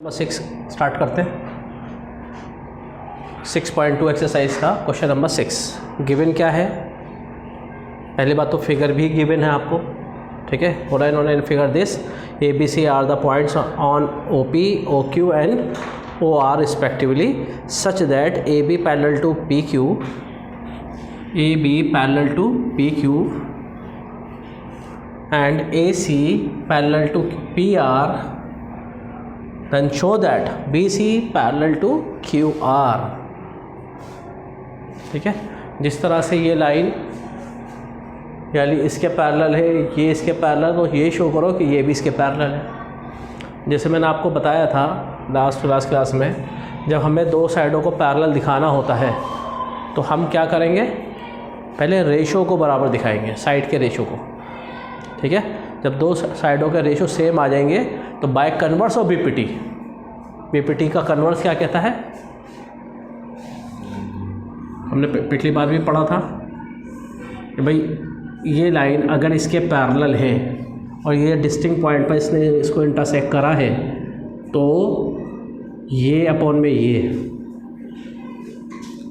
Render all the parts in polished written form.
Number 6 start करते हैं। 6.2 exercise का क्वेश्चन नंबर 6 गिवन क्या है। पहली बात तो फिगर भी गिवन है आपको, ठीक है। What are known in figure this A B C are the points on O P O Q and O R respectively such that A B parallel to P Q, A B parallel to P Q and A C parallel to P R, then show that BC parallel to QR। ठीक है, जिस तरह से ये line यानी इसके parallel है, ये इसके पैरेलल, तो ये शो करो कि ये भी इसके पैरेलल है। जैसे मैंने आपको बताया था लास्ट क्लास में, जब हमें दो साइडों को पैरेलल दिखाना होता है तो हम क्या करेंगे, पहले रेशो को बराबर दिखाएंगे, साइड के रेशो को, ठीक है। जब दो साइडों के रेशो सेम आ जाएंगे तो by converse of BPT, BPT का कन्वर्स क्या कहता है, हमने पिछली बार भी पढ़ा था कि भाई ये लाइन अगर इसके पैरेलल है और ये डिस्टिंक्ट पॉइंट पर इसने इसको इंटरसेक्ट करा है तो ये अपॉन में ये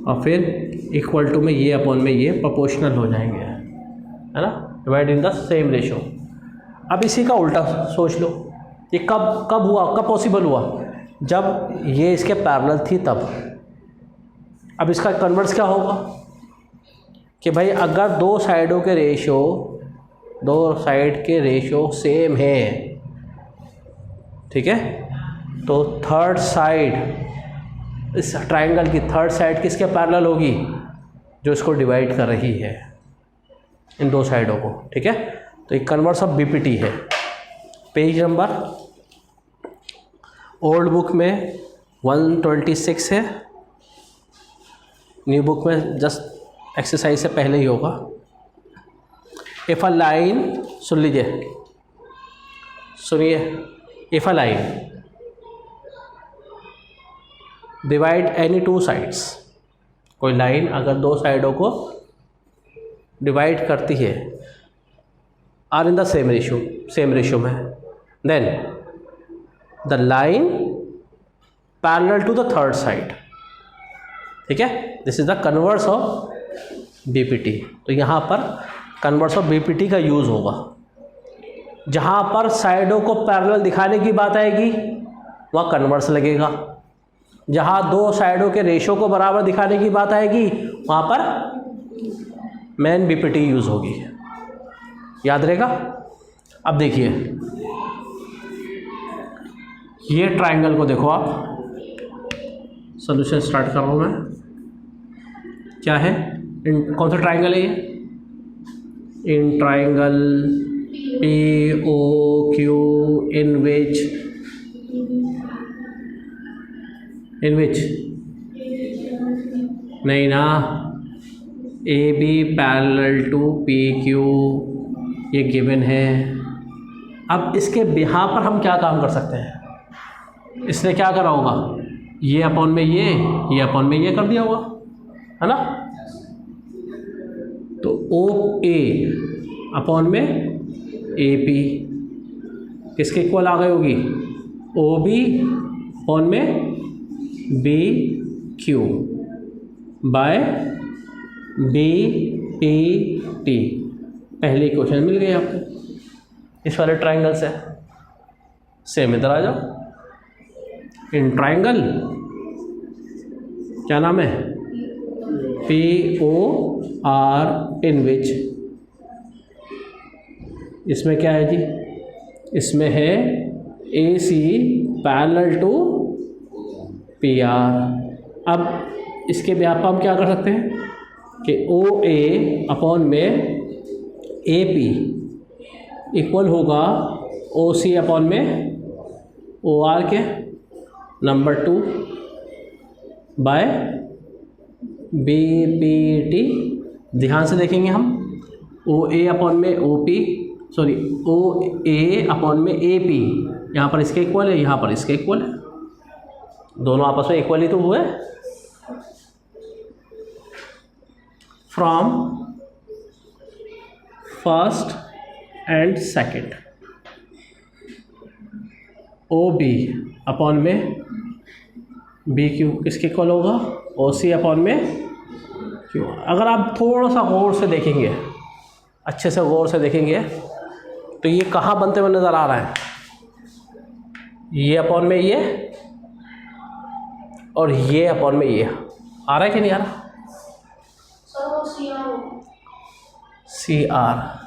और फिर इक्वल टू में ये अपॉन में ये प्रोपोर्शनल हो जाएंगे, है ना, divide in the same ratio. अब इसी का उल्टा सोच लो, ये कब हुआ, कब पॉसिबल हुआ, जब ये इसके पैरेलल थी तब। अब इसका कन्वर्स क्या होगा कि भाई अगर दो साइडों के रेशो सेम है, ठीक है, तो थर्ड साइड, इस ट्रायंगल की थर्ड साइड किसके पैरेलल होगी, जो इसको डिवाइड कर रही है, इन दो साइडों को, ठीक है। तो एक कन्वर्स ऑफ बीपीटी है। पेज नंबर ओल्ड बुक में 126 है, न्यू बुक में जस्ट एक्सरसाइज से पहले ही होगा। इफ़ अ लाइन, सुन लीजिए, सुनिए, if a line divide any two sides, कोई लाइन अगर दो साइडों को डिवाइड करती है, are in the same ratio में, then the line parallel to the third side, ठीक है, this is the converse of BPT. तो यहाँ पर कन्वर्स ऑफ बीपीटी का यूज़ होगा। जहाँ पर साइडों को पैरेलल दिखाने की बात आएगी वहाँ कन्वर्स लगेगा, जहाँ दो साइडों के रेशो को बराबर दिखाने की बात आएगी वहाँ पर मेन बीपीटी यूज़ होगी, याद रहेगा। अब देखिए ये ट्रायंगल को देखो आप, सॉल्यूशन स्टार्ट कर रहा हूँ मैं। क्या है, कौन सा ट्रायंगल है ये, in triangle P O Q in which नहीं ना, A B parallel to P Q, ये गिवन है। अब इसके यहाँ पर हम क्या काम कर सकते हैं, इसने क्या करा होगा, ये अपॉन में ये अपॉन में ये कर दिया होगा, है ना। तो ओ ए अपॉन में ए पी किसके इक्वल आ गई होगी, ओ बी अपॉन में B Q by B P T. पहले क्वेश्चन मिल गए आपको इस वाले ट्रायंगल से। सेम इधर आ जाओ, इन ट्रायंगल क्या नाम है, पी ओ आर इन विच, इसमें क्या है जी, इसमें है A C parallel to P R. अब इसके व्याप हम क्या कर सकते हैं कि ओ ए अपॉन में ए पी इक्वल होगा ओ सी अपॉन में ओ आर के number 2 by B P T. ध्यान से देखेंगे हम, ओ ए अपॉन में O P, sorry O A upon में ए पी, यहाँ पर इसके इक्वल है, यहाँ पर इसके इक्वल है, दोनों आपस में इक्वल ही तो हुए। From first and second, O B upon में बी क्यू किसके इक्वल होगा, ओ सी अपॉन में क्यू। अगर आप थोड़ा सा गौर से देखेंगे, अच्छे से गौर से देखेंगे, तो ये कहाँ बनते हुए नज़र आ रहा है, ये अपॉन में ये और ये अपॉन में ये, आ रहा है कि नहीं आ रहा? C R.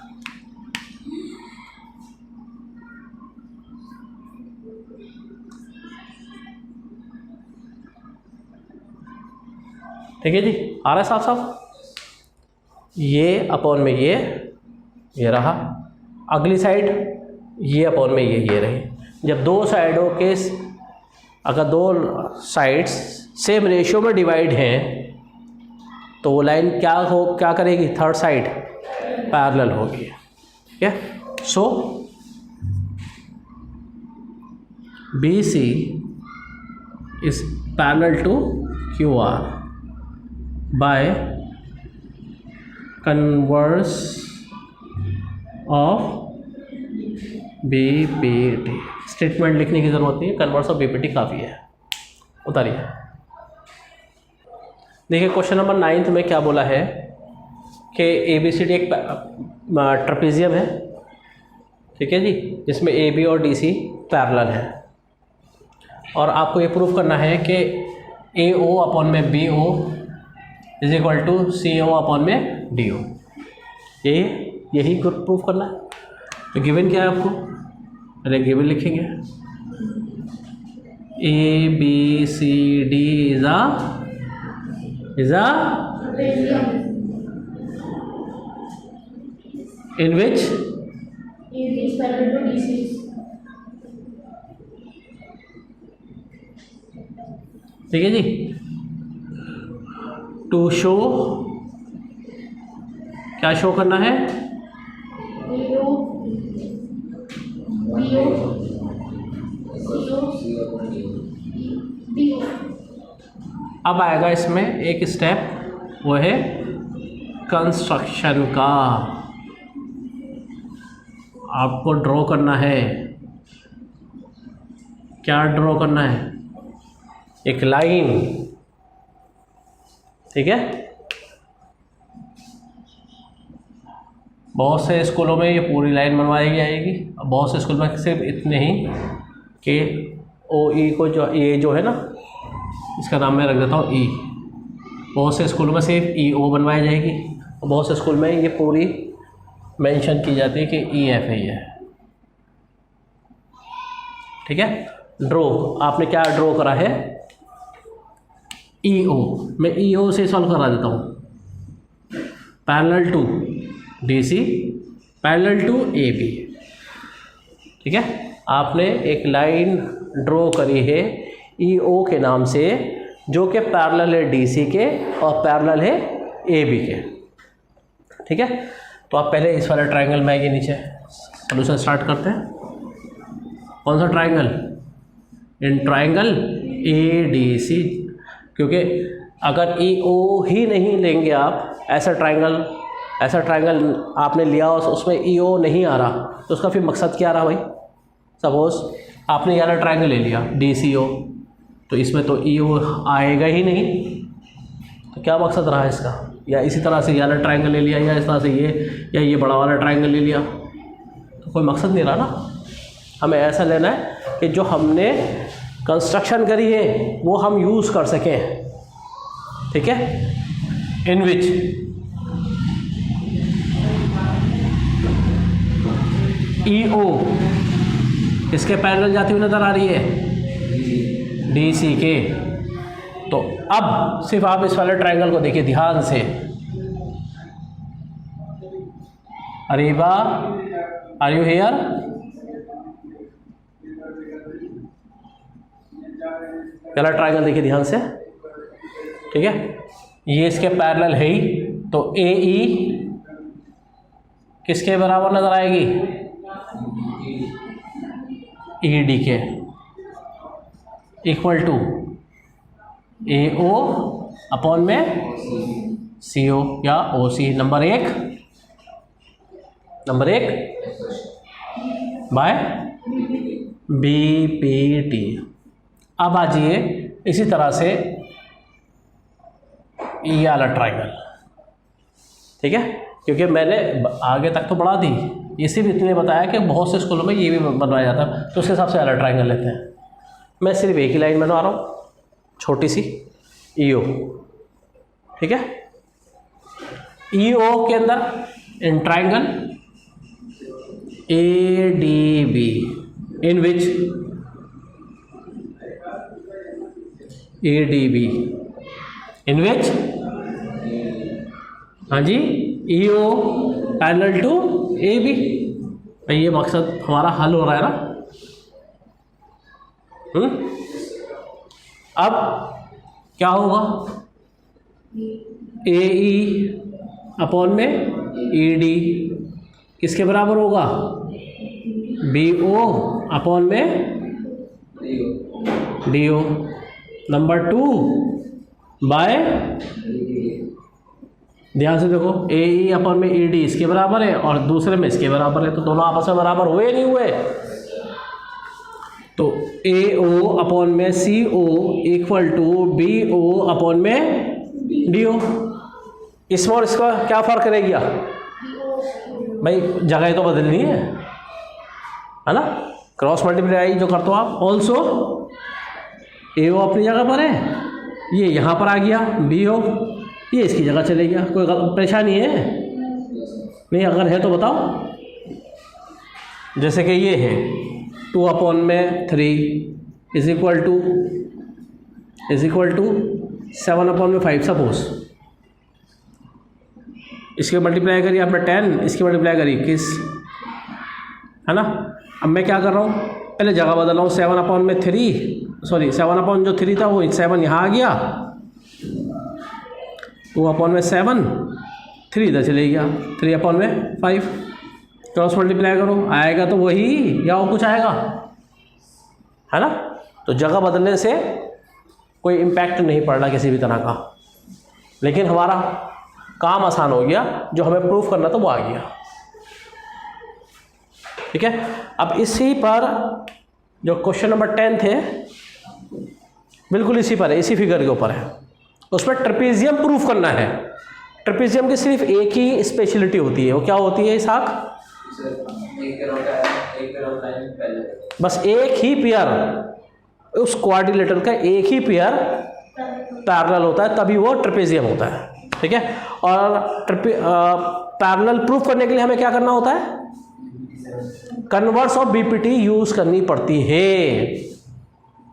ठीक है जी, आ रहा है साफ साफ। ये अपॉन में ये रहा, अगली साइड ये अपॉन में ये रही। जब दो साइडों के, अगर दो साइड्स सेम रेशियो में डिवाइड हैं तो वो लाइन क्या करेगी, थर्ड साइड पैरेलल होगी। ठीक है, so B C is parallel to Q R by converse of BPT। Statement लिखने की ज़रूरत नहीं है, कन्वर्स ऑफ BPT काफ़ी है। उतारिए। देखिए क्वेश्चन नंबर 9 में क्या बोला है कि ABCD एक ट्रेपेजियम है, ठीक है जी, जिसमें AB और DC पैरेलल है, और आपको ये प्रूफ करना है कि AO अपॉन में BO is equal to CO upon में DO। यही प्रूफ करना है। तो गिवन क्या है आपको, अरे गिवन लिखेंगे ABCD इज इन विच ठीक है जी। टू शो, क्या शो करना है, अब आएगा इसमें एक स्टेप, वो है कंस्ट्रक्शन का। आपको ड्रॉ करना है, क्या ड्रॉ करना है, एक लाइन। ठीक है, बहुत से स्कूलों में ये पूरी लाइन बनवाई जाएगी, बहुत से स्कूल में सिर्फ इतने ही कि OE को जो है ना, इसका नाम मैं रख देता हूँ E। बहुत से स्कूलों में सिर्फ EO बनवाई जाएगी, और बहुत से स्कूल में ये पूरी मेंशन की जाती है कि EF है ये। ठीक है, ड्रॉ, आपने क्या ड्रॉ करा है, EO। मैं EO से सॉल्व करा देता हूँ। Parallel to DC, parallel to AB। ठीक है, आपने एक लाइन ड्रॉ करी है EO के नाम से, जो कि पैरेलल है DC के और पैरेलल है AB के। ठीक है, तो आप पहले इस वाले ट्रायंगल में आइए, नीचे सॉल्यूशन स्टार्ट करते हैं। कौन सा ट्रायंगल, इन ट्रायंगल ADC, क्योंकि अगर EO ही नहीं लेंगे आप, ऐसा ट्रायंगल आपने लिया और उसमें EO नहीं आ रहा, तो उसका फिर मकसद क्या रहा भाई। सपोज आपने ये वाला ट्रायंगल ले लिया DCO, तो इसमें तो EO आएगा ही नहीं, तो क्या मकसद रहा इसका। या इसी तरह से ये वाला ट्रायंगल ले लिया, या इस तरह से ये बड़ा वाला ट्रायंगल ले लिया, तो कोई मकसद नहीं रहा ना। हमें ऐसा लेना है कि जो हमने कंस्ट्रक्शन करी है वो हम यूज़ कर सकें। ठीक है, इन विच EO किसके पैरेलल जाती हुई नज़र आ रही है, DC के। तो अब सिर्फ आप इस वाले ट्रायंगल को देखिए ध्यान से। Areeba, are you here? पहला ट्रायंगल देखिए ध्यान से। ठीक है, ये इसके पैरेलल है ही, तो AE किसके बराबर नजर आएगी, ED के, इक्वल टू AO अपॉन में CO या OC। नंबर एक बाय बी पी टी। अब आ जाइए इसी तरह से ये वाला ट्राइंगल, ठीक है, क्योंकि मैंने आगे तक तो बढ़ा दी, ये सिर्फ इतने बताया कि बहुत से स्कूलों में ये भी बनवाया जाता है, तो उसके हिसाब से वाला ट्राइंगल लेते हैं। मैं सिर्फ एक ही लाइन बनवा रहा हूँ, छोटी सी ईओ, ठीक है। ईओ के अंदर in triangle A D B in which A D B in which, हाँ जी, E O parallel to A B. भाई ये मकसद हमारा हल हो रहा है ना। अब क्या होगा, ए ई अपॉन में ई डी किसके बराबर होगा, बी ओ अपॉन में डी ओ। नंबर 2 बाय, ध्यान से देखो, ए ई अपॉन में ई डी इसके बराबर है और दूसरे में इसके बराबर है, तो दोनों आपस में बराबर हुए नहीं हुए। तो ए ओ अपॉन में C O equal to B O upon में डी ओ। इसमें और इसका क्या फ़र्क रह गया भाई, जगह तो बदलनी है ना, क्रॉस मल्टीप्लाई जो करते हो आप। ऑल्सो ए ओ अपनी जगह पर है, ये यहाँ पर आ गया बी ओ, ये इसकी जगह चले गया, कोई परेशानी है नहीं? अगर है तो बताओ। जैसे कि ये है 2 अपॉन में 3 इज इक्वल टू 7 अपॉन में 5 सपोज। इसके मल्टीप्लाई करिए आपने 10, इसकी मल्टीप्लाई करिए 21, है ना। अब मैं क्या कर रहा हूँ, पहले जगह बदल रहा हूँ, 7 अपॉन में 3, सॉरी 7 अपॉन जो 3 था वो 7 यहाँ आ गया, 2 अपॉन में 7, 3 इधर चले गया, 3 अपॉन में 5। क्रॉस मल्टीप्लाई करो, आएगा तो वही या और कुछ आएगा, है ना। तो जगह बदलने से कोई इम्पैक्ट नहीं पड़ रहा किसी भी तरह का, लेकिन हमारा काम आसान हो गया, जो हमें प्रूफ करना था वो आ गया, ठीक है। अब इसी पर जो क्वेश्चन नंबर 10 थे, बिल्कुल इसी पर है, इसी फिगर के ऊपर है, उसमें ट्रेपेजियम प्रूफ करना है। ट्रेपेजियम की सिर्फ एक ही स्पेशलिटी होती है, वो क्या होती है इसहाक? बस एक ही पेयर, उस क्वाड्रिलेटरल का एक ही पेयर पैरेलल होता है, तभी वो ट्रेपेजियम होता है, ठीक है। और पैरेलल प्रूफ करने के लिए हमें क्या करना होता है? कन्वर्स ऑफ बीपीटी यूज करनी पड़ती है,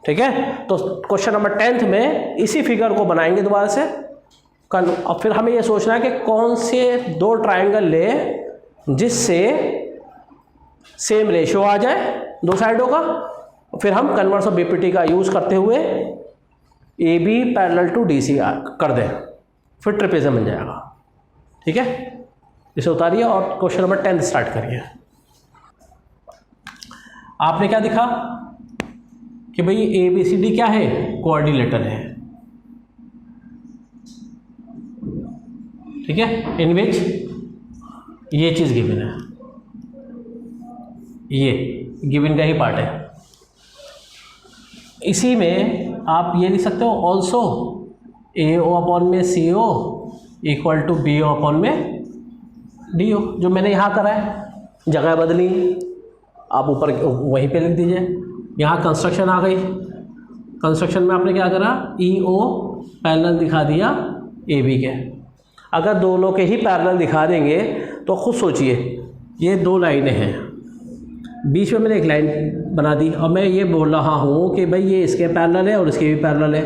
ठीक है। तो क्वेश्चन नंबर 10 में इसी फिगर को बनाएंगे दोबारा से, और फिर हमें ये सोचना है कि कौन से 2 ट्रायंगल ले जिससे सेम रेशियो आ जाए 2 साइडों का, फिर हम कन्वर्स ऑफ बीपीटी का यूज़ करते हुए A B parallel to D C कर दें, फिर ट्रेपेजियम बन जाएगा, ठीक है। इसे उतारिए और क्वेश्चन नंबर 10 स्टार्ट करिए। आपने क्या दिखा कि भाई ए बी सी डी क्या है? कोऑर्डिनेटर है, ठीक है, इन विच ये चीज़ गिवन है, ये गिवन का ही पार्ट है। इसी में आप ये लिख सकते हो ऑल्सो ए ओ अपॉन में C O equal to B O upon में डी ओ, जो मैंने यहाँ करा है, जगह बदली, आप ऊपर वहीं पे लिख दीजिए। यहाँ कंस्ट्रक्शन आ गई, कंस्ट्रक्शन में आपने क्या करा, ई ओ पैरेलल दिखा दिया ए बी के। अगर दोनों के ही पैरेलल दिखा देंगे तो खुद सोचिए, ये 2 लाइनें हैं, बीच में मैंने एक लाइन बना दी और मैं ये बोल रहा हूँ कि भाई ये इसके पैरेलल है और इसके भी पैरेलल है,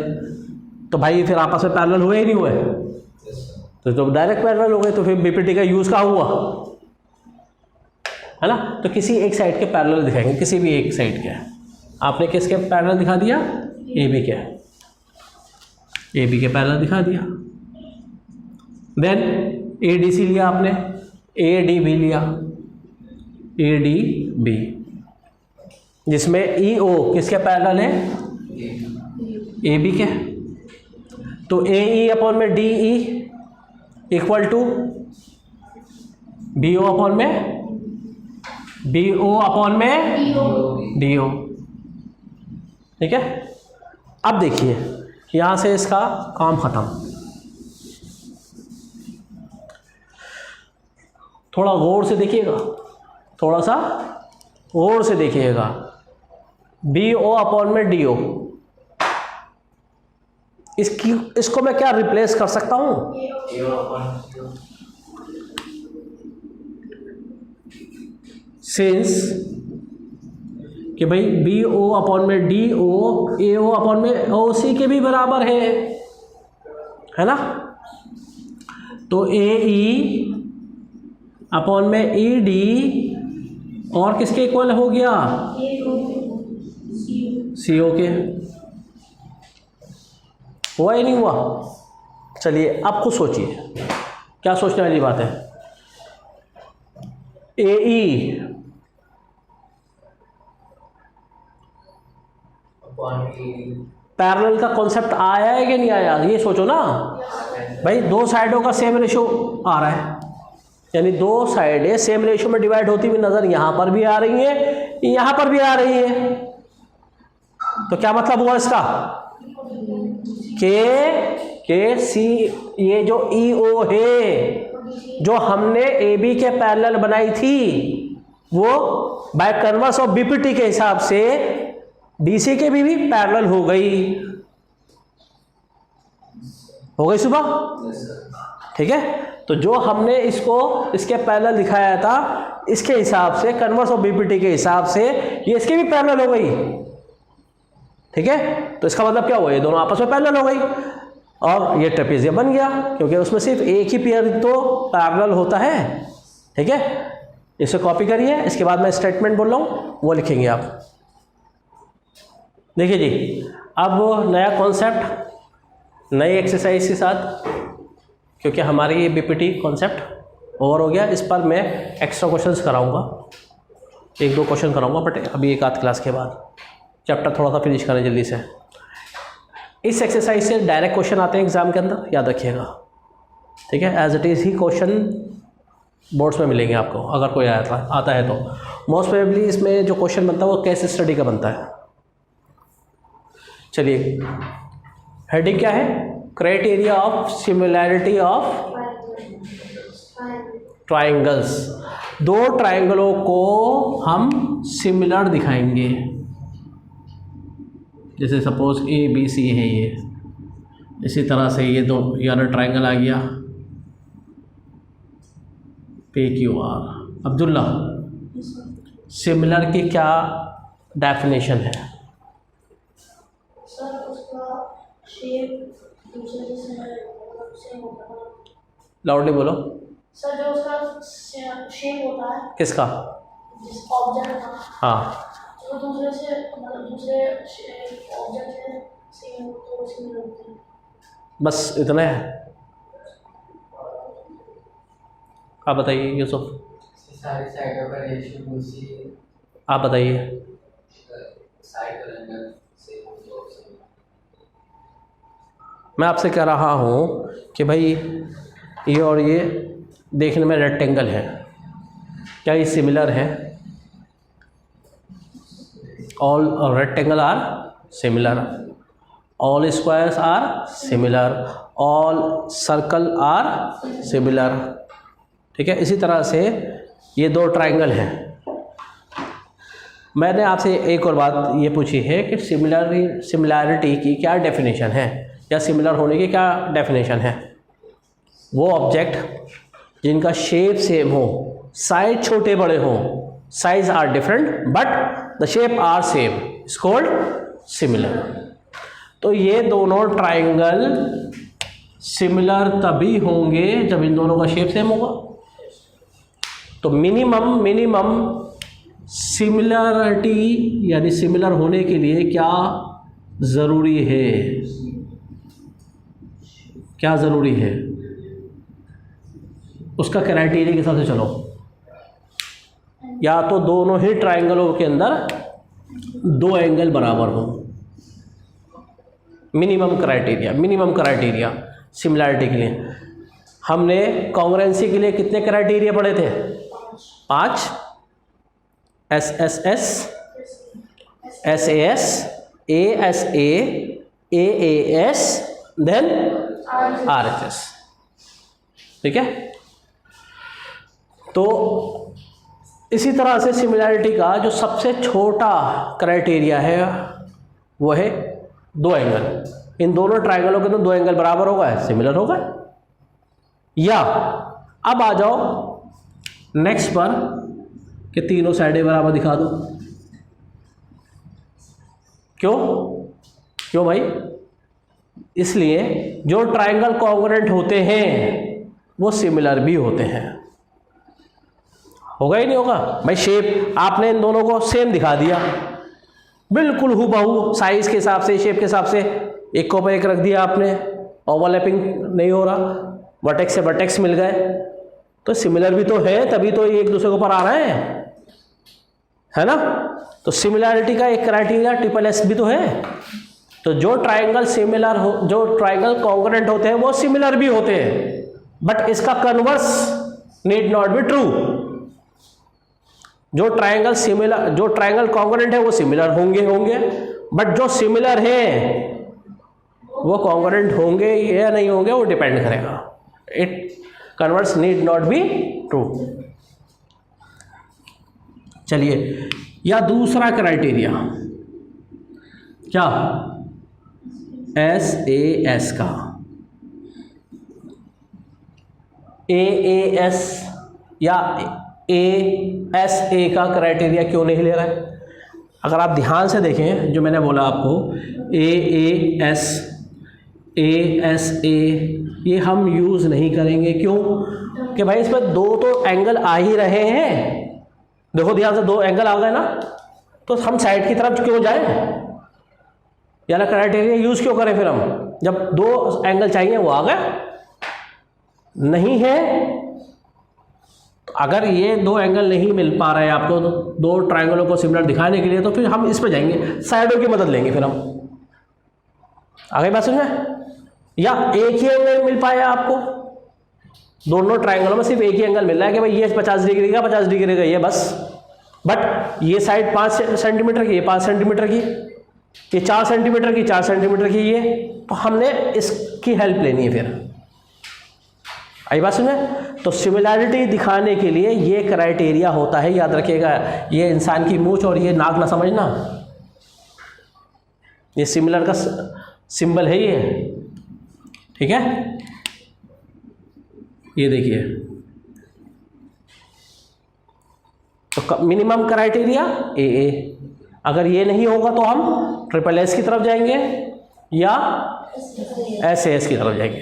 तो भाई फिर आपस में पैरेलल हुए ही नहीं हुए, तो डायरेक्ट पैरेलल हो गए, तो फिर बीपीटी का यूज़ कहाँ हुआ, है ना। तो किसी एक साइड के पैरेलल दिखाएंगे, किसी भी एक साइड के। आपने किसके पैरेलल दिखा दिया? ए बी के, ए बी के पैरेलल दिखा दिया। देन ए डी सी लिया आपने, ए डी बी लिया, ए डी बी, जिसमें ई ओ किसके पैरेलल है? ए बी के। तो ए ई अपॉन में D E equal to B O upon में बी ओ अपॉन में डी ओ। ठीक है। अब देखिए यहाँ से इसका काम ख़त्म। थोड़ा गौर से देखिएगा, थोड़ा सा गौर से देखिएगा। BO अपॉन में DO, इसको मैं क्या रिप्लेस कर सकता हूँ? सिंस कि भाई BO अपॉन में DO AO अपॉन में OC के भी बराबर है ना। तो AE अपॉन में ED और किसके इक्वल हो गया? CO के। हुआ या नहीं हुआ? चलिए अब कुछ सोचिए, क्या सोचने वाली बात है। AE पैरेलल का कॉन्सेप्ट आया है कि नहीं आया, ये सोचो ना भाई। दो साइडों का सेम रेशो आ रहा है, यानी दो साइडें सेम रेशो में डिवाइड होती हुई नजर यहाँ पर भी आ रही है, यहाँ पर भी आ रही है। तो क्या मतलब हुआ इसका? के सी, ये जो EO है जो हमने AB के पैरेलल बनाई थी वो बाय कन्वर्स ऑफ BPT के हिसाब से DC के भी पैरेलल हो गई सुबह, ठीक है। तो जो हमने इसको इसके पैरेलल दिखाया था इसके हिसाब से कन्वर्स ऑफ BPT के हिसाब से ये इसके भी पैरेलल हो गई, ठीक है। तो इसका मतलब क्या हुआ? ये दोनों आपस में पैरेलल हो गई और ये ट्रेपेजियम बन गया, क्योंकि उसमें सिर्फ एक ही पेयर तो पैरेलल होता है, ठीक है। इसे कॉपी करिए, इसके बाद मैं स्टेटमेंट बोल रहा हूँ वो लिखेंगे आप। देखिए जी, अब नया कॉन्सेप्ट नई एक्सरसाइज के साथ, क्योंकि हमारी ये BPT कॉन्सेप्ट ओवर हो गया, इस पर मैं एक्स्ट्रा क्वेश्चंस कराऊंगा, 1-2 क्वेश्चन कराऊंगा, बट अभी एक आध क्लास के बाद चैप्टर थोड़ा सा फिनिश करें जल्दी से। इस एक्सरसाइज से डायरेक्ट क्वेश्चन आते हैं एग्जाम के अंदर, याद रखिएगा, ठीक है। एज इट इज़ ही क्वेश्चन बोर्ड्स में मिलेंगे आपको, अगर कोई आता है तो। मोस्ट प्रोबेबली इसमें जो क्वेश्चन बनता है वो केस स्टडी का बनता है। चलिए, हेडिंग क्या है? Criteria of similarity of triangles. दो ट्राइंगलों को हम सिमिलर दिखाएंगे, जैसे सपोज ABC है ये, इसी तरह से ये दो, ये वाला ट्राइंगल आ गया PQR। अब्दुल्ला, सिमिलर की क्या डेफिनेशन है? सर उसका शेप दूसरे से सेम होता है। लाउडली बोलो सर। जो उसका शेप होता है, किसका? जिस ऑब्जेक्ट का, हाँ, तो दूसरे से मतलब दूसरे ऑब्जेक्ट से सेम तो सिमिलर होते हैं। बस इतना है। आप बताइए यूसुफ, सारी साइडों का रेशियो उसी, आप बताइए। साइड का एंगल सेम हो। मैं आपसे कह रहा हूँ कि भाई ये और ये देखने में रेक्टेंगल है, क्या ये सिमिलर है? All rectangle are similar, all squares are similar, all circle are similar, ठीक है। इसी तरह से ये दो ट्राइंगल हैं। मैंने आपसे एक और बात ये पूछी है कि सिमिलैरिटी की क्या डेफिनेशन है, या सिमिलर होने की क्या डेफिनेशन है? वो ऑब्जेक्ट जिनका शेप सेम हो, साइज छोटे बड़े हों, size are different but the shape are same, is called similar. तो ये दोनों ट्राइंगल सिमिलर तभी होंगे जब इन दोनों का शेप सेम होगा। तो मिनिमम सिमिलरिटी यानी सिमिलर होने के लिए क्या ज़रूरी है? क्या ज़रूरी है? उसका क्राइटेरिया के हिसाब से चलो। या तो दोनों ही ट्राइंगलों के अंदर दो एंगल बराबर हो, मिनिमम क्राइटेरिया सिमिलैरिटी के लिए। हमने कॉन्ग्रुएंसी के लिए कितने क्राइटेरिया पढ़े थे? 5, SSS, SAS, ASA, AAS, then RHS। ठीक है। तो इसी तरह से सिमिलैरिटी का जो सबसे छोटा क्राइटेरिया है वो है दो एंगल। इन दोनों ट्राइंगलों के तो दो एंगल बराबर होगा, सिमिलर होगा। या अब आ जाओ नेक्स्ट पर कि तीनों साइडें बराबर दिखा दो। क्यों भाई? इसलिए जो ट्राइंगल कॉन्ग्रुएंट होते हैं वो सिमिलर भी होते हैं। होगा ही नहीं होगा भाई? शेप आपने इन दोनों को सेम दिखा दिया, बिल्कुल हूबहू साइज के हिसाब से, शेप के हिसाब से एक को ऊपर एक रख दिया आपने, ओवरलैपिंग नहीं हो रहा, वर्टेक्स से वर्टेक्स मिल गए, तो सिमिलर भी तो है, तभी तो ये एक दूसरे के ऊपर आ रहे हैं, है ना। तो सिमिलैरिटी का एक क्राइटेरिया ट्रिपल एस भी तो है। तो जो ट्राइंगल सिमिलर हो, जो ट्राइंगल कॉन्ग्रुएंट होते हैं वो सिमिलर भी होते हैं, बट इसका converse need not be true. जो ट्राइंगल कॉन्ग्रुएंट है वो सिमिलर होंगे, बट जो सिमिलर है वो कॉन्ग्रुएंट होंगे या नहीं होंगे वो डिपेंड करेगा। It converse need not be true. चलिए, या दूसरा क्राइटेरिया क्या? SAS का, AAS या ASA का क्राइटेरिया क्यों नहीं ले रहा है? अगर आप ध्यान से देखें जो मैंने बोला आपको, AAS, ASA ये हम यूज़ नहीं करेंगे। क्यों? कि भाई इसमें दो तो एंगल आ ही रहे हैं। देखो ध्यान से, दो एंगल आ गए ना, तो हम साइड की तरफ क्यों जाएं? यानी क्राइटेरिया यूज़ क्यों करें फिर हम, जब दो एंगल चाहिए वो आ गए नहीं है। तो अगर ये दो एंगल नहीं मिल पा रहे हैं आपको दो ट्राइंगलों को सिमिलर दिखाने के लिए, तो फिर हम इस पे जाएंगे, साइडों की मदद लेंगे फिर हम। आगे बात समझ में? या एक ही एंगल मिल पाया आपको, दोनों ट्राइंगलों में सिर्फ एक ही एंगल मिल रहा है कि भाई ये 50 डिग्री का 50 डिग्री का ये बस, बट ये साइड 5 सेंटीमीटर की, ये 5 सेंटीमीटर की, ये 4 सेंटीमीटर की, 4 सेंटीमीटर की, ये तो हमने इसकी हेल्प लेनी है फिर। आई बात सुने? तो सिमिलैरिटी दिखाने के लिए ये क्राइटेरिया होता है, याद रखिएगा। ये इंसान की मूंछ और ये नाक ना समझना, ये सिमिलर का सिंबल है ये, ठीक है। ये देखिए, तो मिनिमम क्राइटेरिया AA। अगर ये नहीं होगा तो हम ट्रिपल एस की तरफ जाएंगे या SAS की तरफ जाएंगे।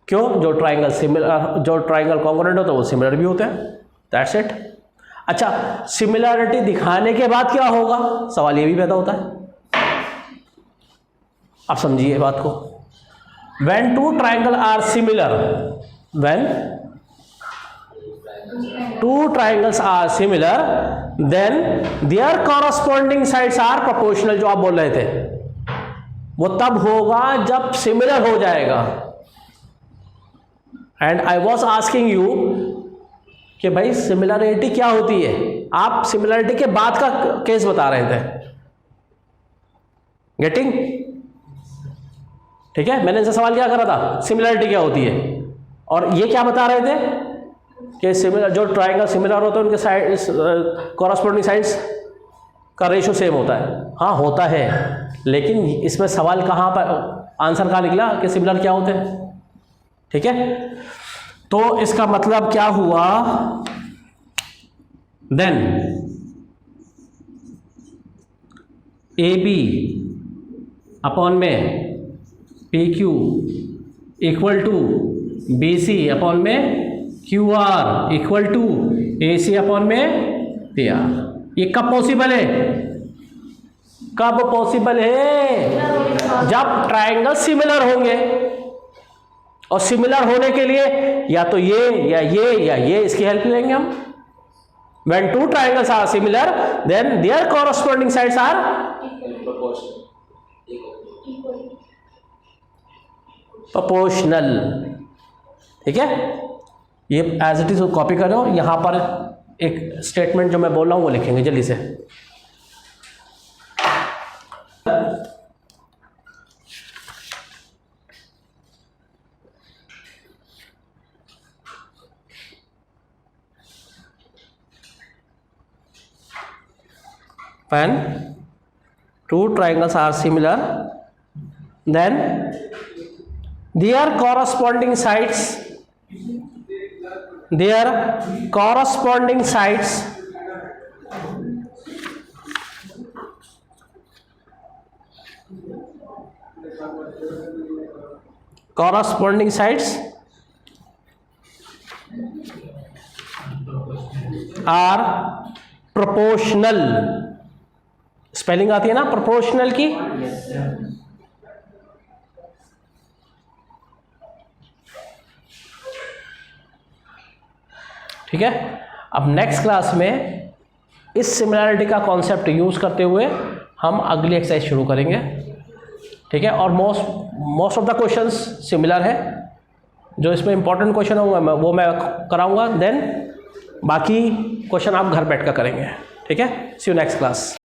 क्यों? जो ट्राइंगल सिमिलर, जो ट्राइंगल कॉन्ग्रुएंट होता है वो सिमिलर भी होते हैं। That's it. अच्छा, सिमिलैरिटी दिखाने के बाद क्या होगा, सवाल ये भी पैदा होता है। अब समझिए बात को। When two triangles are similar, when two triangles are similar, then their corresponding sides are proportional। जो आप बोल रहे थे वो तब होगा जब सिमिलर हो जाएगा। And I was asking you कि भाई सिमिलरिटी क्या होती है। आप सिमिलरिटी के बाद का केस बता रहे थे, गेटिंग? ठीक है, मैंने इनसे सवाल क्या करा था, सिमिलरिटी क्या होती है, और ये क्या बता रहे थे कि सिमिलर, जो ट्राइंगल सिमिलर होते हैं उनके साइड कॉरस्पॉन्डिंग साइड्स का रेशो सेम होता है। हाँ होता है, लेकिन इसमें सवाल कहाँ पर, आंसर कहाँ निकला कि सिमिलर क्या होते हैं। ठीक है, तो इसका मतलब क्या हुआ, देन AB अपॉन में PQ equal to BC upon में QR equal to AC upon में PR। ये कब पॉसिबल है? कब पॉसिबल है? जब ट्राइंगल सिमिलर होंगे, और सिमिलर होने के लिए या तो ये या ये इसकी हेल्प लेंगे हम। When two triangles are similar, then their corresponding sides are proportional। ठीक है, ये एज इट इज कॉपी करो। यहां पर एक स्टेटमेंट जो मैं बोल रहा हूं वो लिखेंगे जल्दी से। when two triangles are similar, then their corresponding sides are proportional. Spelling आती है ना प्रोपोर्शनल की, ठीक है। अब नेक्स्ट क्लास में इस सिमिलैरिटी का कॉन्सेप्ट यूज करते हुए हम अगली एक्सरसाइज शुरू करेंगे, ठीक है। और most of the questions similar है, जो इसमें इंपॉर्टेंट क्वेश्चन होंगे वो मैं कराऊंगा, देन बाकी क्वेश्चन आप घर बैठ कर करेंगे, ठीक है। सी यू नेक्स्ट क्लास।